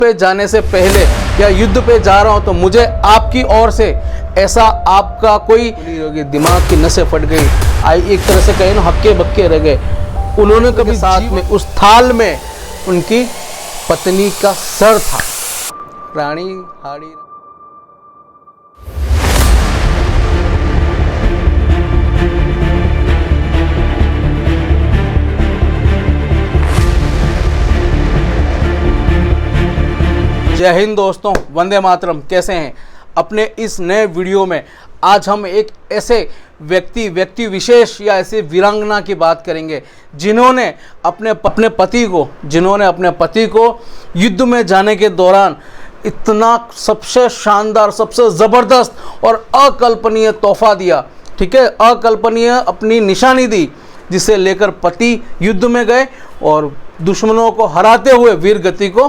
पे जाने से पहले या युद्ध पे जा रहा हूँ तो मुझे आपकी ओर से ऐसा आपका कोई दिमाग की नसें फट गई, आई एक तरह से कहें ना हक्के बक्के रह गए। उन्होंने कभी साथ में उस थाल में उनकी पत्नी का सर था। रानी हाड़ी जय हिंद दोस्तों, वंदे मातरम। कैसे हैं? अपने इस नए वीडियो में आज हम एक ऐसे व्यक्ति विशेष या ऐसे वीरांगना की बात करेंगे जिन्होंने अपने अपने पति को युद्ध में जाने के दौरान इतना सबसे शानदार, सबसे ज़बरदस्त और अकल्पनीय तोहफा दिया। ठीक है, अकल्पनीय अपनी निशानी दी, जिसे लेकर पति युद्ध में गए और दुश्मनों को हराते हुए वीर गति को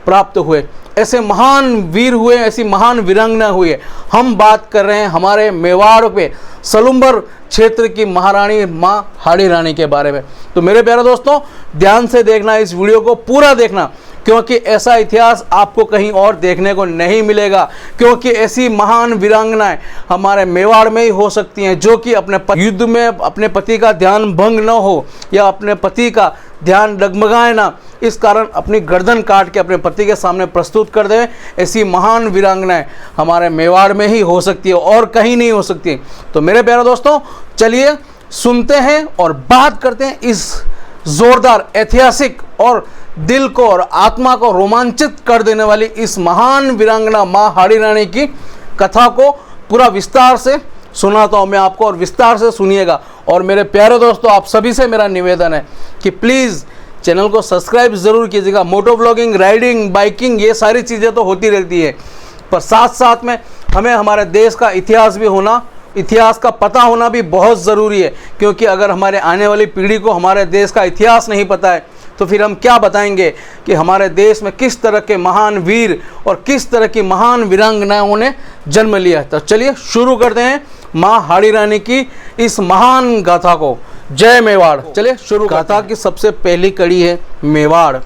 प्राप्त हुए। ऐसे महान वीर हुए, ऐसी महान वीरांगना हुई है। हम बात कर रहे हैं हमारे मेवाड़ पे सलुम्बर क्षेत्र की महारानी माँ हाड़ी रानी के बारे में। तो मेरे प्यारे दोस्तों, ध्यान से देखना, इस वीडियो को पूरा देखना, क्योंकि ऐसा इतिहास आपको कहीं और देखने को नहीं मिलेगा। क्योंकि ऐसी महान वीरांगनाएं हमारे मेवाड़ में ही हो सकती हैं, जो कि अपने युद्ध में अपने पति का ध्यान भंग न हो या अपने पति का ध्यान डगमगाए ना, इस कारण अपनी गर्दन काट के अपने पति के सामने प्रस्तुत कर दें। ऐसी महान वीरांगनाएं हमारे मेवाड़ में ही हो सकती है और कहीं नहीं हो सकती। तो मेरे प्यारे दोस्तों, चलिए सुनते हैं और बात करते हैं इस जोरदार, ऐतिहासिक और दिल को और आत्मा को रोमांचित कर देने वाली इस महान वीरांगना माँ हाड़ी रानी की कथा को। पूरा विस्तार से सुनाता हूँ मैं आपको और विस्तार से सुनिएगा। और मेरे प्यारे दोस्तों, आप सभी से मेरा निवेदन है कि प्लीज़ चैनल को सब्सक्राइब ज़रूर कीजिएगा। मोटो व्लॉगिंग, राइडिंग, बाइकिंग, ये सारी चीज़ें तो होती रहती है, पर साथ साथ में हमें हमारे देश का इतिहास भी होना, इतिहास का पता होना भी बहुत ज़रूरी है। क्योंकि अगर हमारे आने वाली पीढ़ी को हमारे देश का इतिहास नहीं पता है तो फिर हम क्या बताएंगे कि हमारे देश में किस तरह के महान वीर और किस तरह की महान वीरांगनाओं ने जन्म लिया। तो चलिए शुरू करते हैं माँ हाड़ी रानी की इस महान गाथा को। जय मेवाड़। चलिए शुरू। गाथा की सबसे पहली कड़ी है मेवाड़।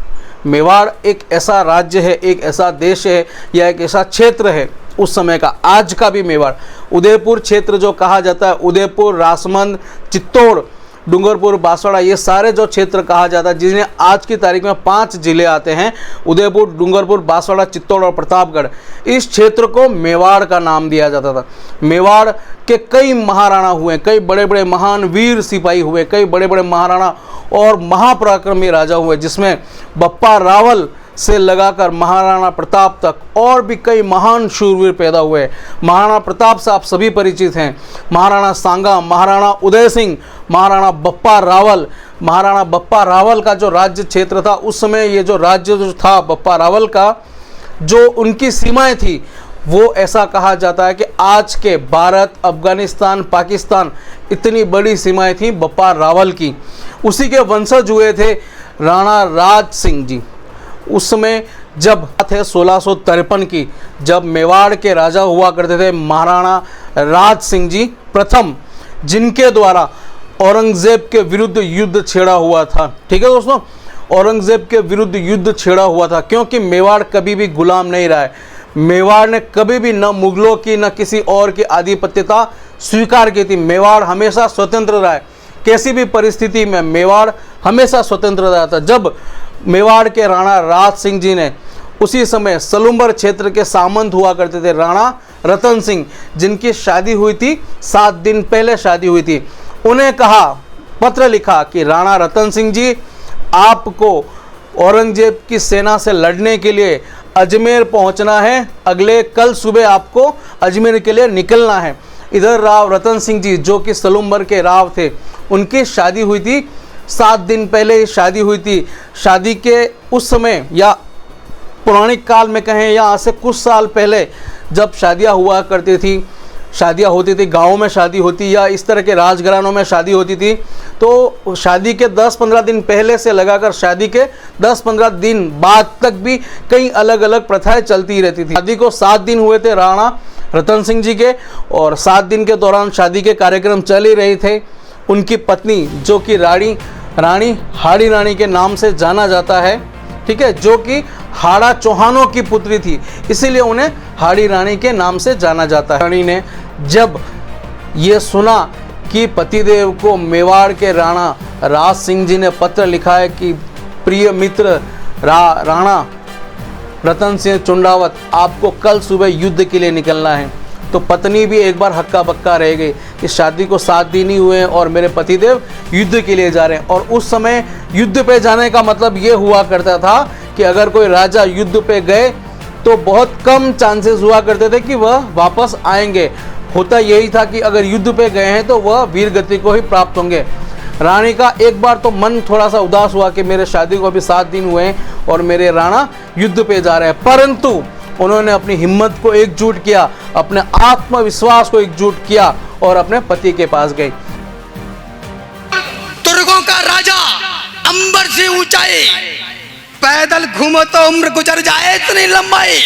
मेवाड़ एक ऐसा राज्य है, एक ऐसा देश है या एक ऐसा क्षेत्र है उस समय का, आज का भी मेवाड़। उदयपुर क्षेत्र जो कहा जाता है, उदयपुर, राजसमंद, चित्तौड़, डूंगरपुर, बांसवाड़ा, ये सारे जो क्षेत्र कहा जाता है, जिन्हें आज की तारीख में 5 जिले आते हैं, उदयपुर, डूंगरपुर, बांसवाड़ा, चित्तौड़ और प्रतापगढ़। इस क्षेत्र को मेवाड़ का नाम दिया जाता था। मेवाड़ के कई महाराणा हुए, कई बड़े बड़े महान वीर सिपाही हुए, कई बड़े बड़े महाराणा और महापराक्रमी राजा हुए, जिसमें बप्पा रावल से लगाकर महाराणा प्रताप तक और भी कई महान शूरवीर पैदा हुए। महाराणा प्रताप से आप सभी परिचित हैं। महाराणा सांगा, महाराणा उदय सिंह, महाराणा बप्पा रावल। महाराणा बप्पा रावल का जो राज्य क्षेत्र था उस समय, ये जो राज्य जो था बप्पा रावल का, जो उनकी सीमाएं थी, वो ऐसा कहा जाता है कि आज के भारत, अफगानिस्तान, पाकिस्तान, इतनी बड़ी सीमाएं थी बप्पा रावल की। उसी के वंशज हुए थे राणा राज सिंह जी। उस समय जब बात है 1653 की, जब मेवाड़ के राजा हुआ करते थे महाराणा राज सिंह जी प्रथम, जिनके द्वारा औरंगजेब के विरुद्ध युद्ध छेड़ा हुआ था। ठीक है दोस्तों, औरंगजेब के विरुद्ध युद्ध छेड़ा हुआ था, क्योंकि मेवाड़ कभी भी गुलाम नहीं रहा है। मेवाड़ ने कभी भी न मुगलों की न किसी और की आधिपत्यता स्वीकार की थी। मेवाड़ हमेशा स्वतंत्र रहा है, कैसी भी परिस्थिति में मेवाड़ हमेशा स्वतंत्र रहा था। जब मेवाड़ के राणा राज सिंह जी ने उसी समय सलुम्बर क्षेत्र के सामंत हुआ करते थे राणा रतन सिंह, जिनकी शादी हुई थी 7 दिन पहले शादी हुई थी, उन्हें कहा, पत्र लिखा कि राणा रतन सिंह जी, आपको औरंगजेब की सेना से लड़ने के लिए अजमेर पहुंचना है। कल सुबह आपको अजमेर के लिए निकलना है। इधर राव रतन सिंह जी, जो कि सलुम्बर के राव थे, उनकी शादी हुई थी 7 दिन पहले शादी हुई थी। शादी के उस समय या पौराणिक काल में कहें या आज से कुछ साल पहले जब शादियां हुआ करती थी, शादियां होती थी, गाँव में शादी होती या इस तरह के राजघरानों में शादी होती थी, तो शादी के 10-15 दिन पहले से लगाकर शादी के 10-15 दिन बाद तक भी कई अलग अलग प्रथाएं चलती रहती थी। शादी को 7 दिन हुए थे राणा रतन सिंह जी के, और 7 दिन के दौरान शादी के कार्यक्रम चल ही रहे थे। उनकी पत्नी, जो कि रानी हाड़ी रानी के नाम से जाना जाता है, ठीक है, जो कि हाड़ा चौहानों की पुत्री थी, इसीलिए उन्हें हाड़ी रानी के नाम से जाना जाता है। रानी ने जब ये सुना कि पतिदेव को मेवाड़ के राणा राज सिंह जी ने पत्र लिखा है कि प्रिय मित्र राणा रतन सिंह चुंडावत, आपको कल सुबह युद्ध के लिए निकलना है, तो पत्नी भी एक बार हक्का बक्का रह गई कि शादी को 7 दिन ही हुए हैं और मेरे पतिदेव युद्ध के लिए जा रहे हैं। और उस समय युद्ध पे जाने का मतलब ये हुआ करता था कि अगर कोई राजा युद्ध पे गए तो बहुत कम चांसेस हुआ करते थे कि वह वापस आएंगे। होता यही था कि अगर युद्ध पे गए हैं तो वह वीर गति को ही प्राप्त होंगे। रानी का एक बार तो मन थोड़ा सा उदास हुआ कि मेरे शादी को अभी 7 दिन हुए हैं और मेरे राणा युद्ध पे जा रहे हैं, परंतु उन्होंने अपनी हिम्मत को एकजुट किया, अपने आत्मविश्वास को एकजुट किया और अपने पति के पास गए। तुर्कों का राजा अंबर से ऊंचाई, पैदल घूमो तो उम्र गुजर जाए, इतनी लंबाई,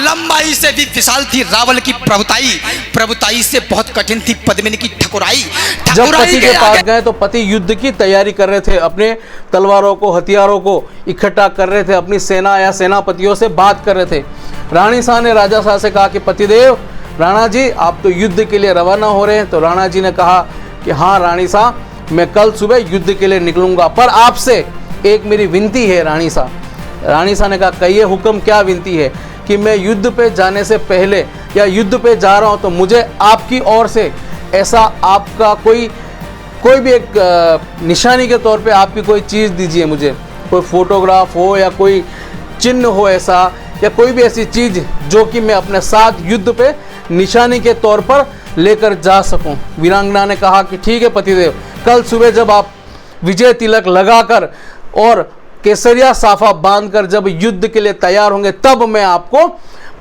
लंबाई से भी विशाल थी रावल की प्रभुताई, प्रभुताई से बहुत कठिन थी पद्मिनी की ठकुराई। जब पति के पास गए तो पति युद्ध की तैयारी कर रहे थे, अपने तलवारों को, हथियारों को इकट्ठा कर रहे थे, अपनी सेना या सेनापतियों से बात कर रहे थे। रानी शाह ने राजा शाह से कहा कि पतिदेव, राणा जी आप तो युद्ध के लिए रवाना हो रहे हैं। तो राणा जी ने कहा कि हाँ रानी शाह, मैं कल सुबह युद्ध के लिए निकलूंगा, पर आपसे एक मेरी विनती है रानी शाह। रानी शाह ने कहा कहिए हुक्म, क्या विनती है? कि मैं युद्ध पे जाने से पहले या युद्ध पे जा रहा हूँ तो मुझे आपकी ओर से ऐसा आपका कोई भी एक निशानी के तौर पे आपकी कोई चीज़ दीजिए मुझे, कोई फोटोग्राफ हो या कोई चिन्ह हो ऐसा, या कोई भी ऐसी चीज़ जो कि मैं अपने साथ युद्ध पे निशानी के तौर पर लेकर जा सकूं। वीरांगना ने कहा कि ठीक है पतिदेव, कल सुबह जब आप विजय तिलक लगाकर और केसरिया साफा बांधकर जब युद्ध के लिए तैयार होंगे तब मैं आपको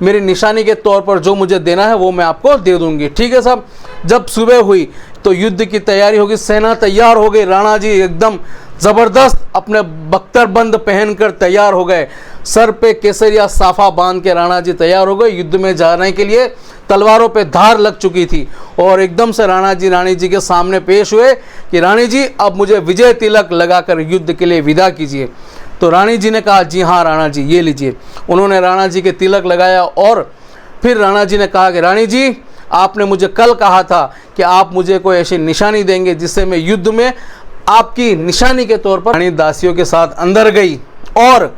मेरी निशानी के तौर पर जो मुझे देना है वो मैं आपको दे दूंगी। ठीक है साहब। जब सुबह हुई तो युद्ध की तैयारी होगी, सेना तैयार हो गई, राणा जी एकदम ज़बरदस्त अपने बख्तरबंद पहनकर तैयार हो गए, सर पे केसरिया साफा बांध के राणा जी तैयार हो गए युद्ध में जाने के लिए। तलवारों पे धार लग चुकी थी और एकदम से राणा जी रानी जी के सामने पेश हुए कि रानी जी अब मुझे विजय तिलक लगाकर युद्ध के लिए विदा कीजिए। तो रानी जी ने कहा जी हाँ राणा जी ये लीजिए। उन्होंने राणा जी के तिलक लगाया और फिर राणा जी ने कहा कि रानी जी आपने मुझे कल कहा था कि आप मुझे कोई ऐसी निशानी देंगे जिससे मैं युद्ध में आपकी निशानी के तौर पर रानी दासियों के साथ अंदर गई और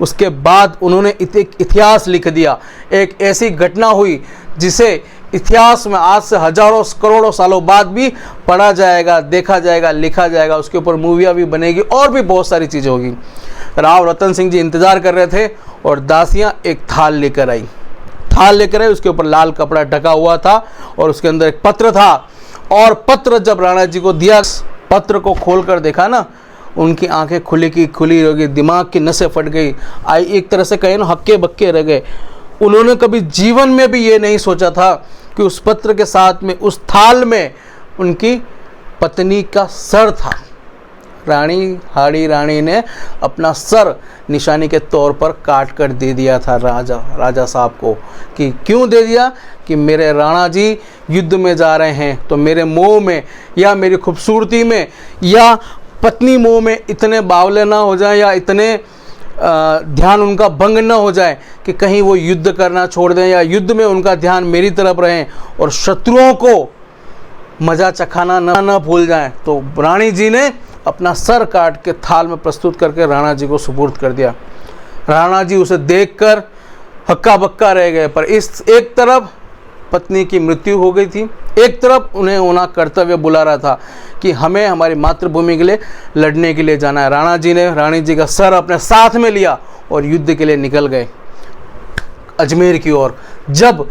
उसके बाद उन्होंने इतिहास लिख दिया। एक ऐसी घटना हुई जिसे इतिहास में आज से हजारों करोड़ों सालों बाद भी पढ़ा जाएगा, देखा जाएगा, लिखा जाएगा, उसके ऊपर मूवियाँ भी बनेगी और भी बहुत सारी चीज़ें होगी। राव रतन सिंह जी इंतज़ार कर रहे थे और दासियाँ एक थाल लेकर आई, उसके ऊपर लाल कपड़ा ढका हुआ था और उसके अंदर एक पत्र था। और पत्र जब राणा जी को दिया, पत्र को खोलकर देखा ना, उनकी आंखें खुली की खुली रह गई, दिमाग की नसें फट गई, आई एक तरह से कहे ना हक्के बक्के रह गए। उन्होंने कभी जीवन में भी ये नहीं सोचा था कि उस पत्र के साथ में उस थाल में उनकी पत्नी का सर था। हाड़ी रानी ने अपना सर निशानी के तौर पर काट कर दे दिया था राजा साहब को। कि क्यों दे दिया? कि मेरे राणा जी युद्ध में जा रहे हैं तो मेरे मोह में या मेरी खूबसूरती में या पत्नी मोह में इतने बावले ना हो जाए या इतने ध्यान उनका भंग न हो जाए कि कहीं वो युद्ध करना छोड़ दें या युद्ध में उनका ध्यान मेरी तरफ रहे और शत्रुओं को मज़ा चखाना न भूल जाएं। तो रानी जी ने अपना सर काट के थाल में प्रस्तुत करके राणा जी को सुपुर्द कर दिया। राणा जी उसे देखकर हक्का बक्का रह गए। पर इस एक तरफ पत्नी की मृत्यु हो गई थी, एक तरफ उन्हें होना कर्तव्य बुला रहा था कि हमें हमारी मातृभूमि के लिए लड़ने के लिए जाना है। राणा जी ने रानी जी का सर अपने साथ में लिया और युद्ध के लिए निकल गए अजमेर की ओर। जब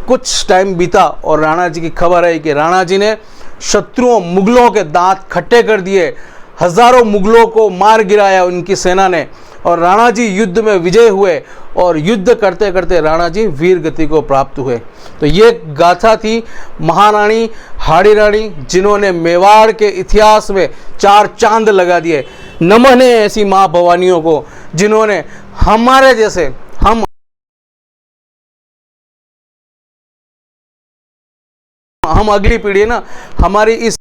कुछ टाइम बीता और राणा जी की खबर आई कि राणा जी ने शत्रुओं मुगलों के दांत खट्टे कर दिए, हजारों मुगलों को मार गिराया उनकी सेना ने और राणा जी युद्ध में विजय हुए और युद्ध करते करते राणा जी वीर गति को प्राप्त हुए। तो ये गाथा थी महारानी हाड़ी रानी, जिन्होंने मेवाड़ के इतिहास में 4 चांद लगा दिए। नमन है ऐसी माँ भवानियों को जिन्होंने हमारे जैसे हम अगली पीढ़ी है ना, हमारी इस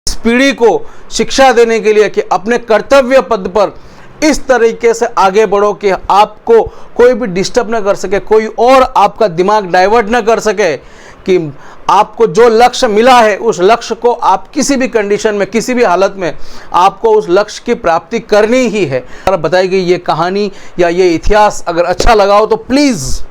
पीढ़ी को शिक्षा देने के लिए कि अपने कर्तव्य पद पर इस तरीके से आगे बढ़ो कि आपको कोई भी डिस्टर्ब ना कर सके, कोई और आपका दिमाग डाइवर्ट ना कर सके, कि आपको जो लक्ष्य मिला है उस लक्ष्य को आप किसी भी कंडीशन में, किसी भी हालत में आपको उस लक्ष्य की प्राप्ति करनी ही है। अगर बताई गई ये कहानी या ये इतिहास अगर अच्छा लगा हो तो please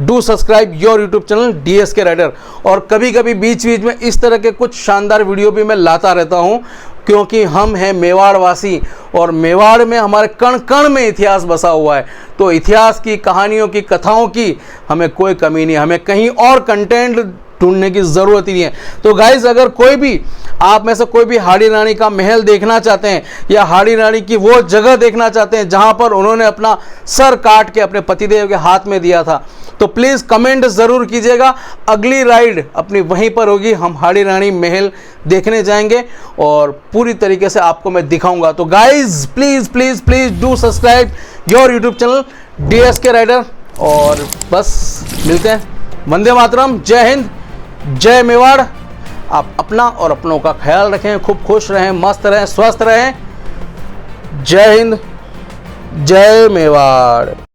do subscribe your YouTube channel DSK rider. और कभी कभी बीच बीच में इस तरह के कुछ शानदार वीडियो भी मैं लाता रहता हूँ, क्योंकि हम हैं मेवाड़ वासी और मेवाड़ में हमारे कण कण में इतिहास बसा हुआ है। तो इतिहास की, कहानियों की, कथाओं की हमें कोई कमी नहीं, हमें कहीं और कंटेंट ढूंढने की ज़रूरत ही नहीं है। तो गाइज़, अगर कोई भी आप में से कोई भी हाड़ी रानी का महल देखना चाहते हैं या हाड़ी रानी की वो जगह देखना चाहते हैं जहां पर उन्होंने अपना सर काट के अपने पतिदेव के हाथ में दिया था, तो प्लीज़ कमेंट ज़रूर कीजिएगा। अगली राइड अपनी वहीं पर होगी, हम हाड़ी रानी महल देखने जाएंगे और पूरी तरीके से आपको मैं दिखाऊंगा। तो guys, please please please do subscribe your YouTube channel DSK rider. और बस मिलते हैं। वंदे मातरम, जय हिंद, जय मेवाड़। आप अपना और अपनों का ख्याल रखें, खूब खुश रहें, मस्त रहें, स्वस्थ रहें। जय हिंद, जय मेवाड़।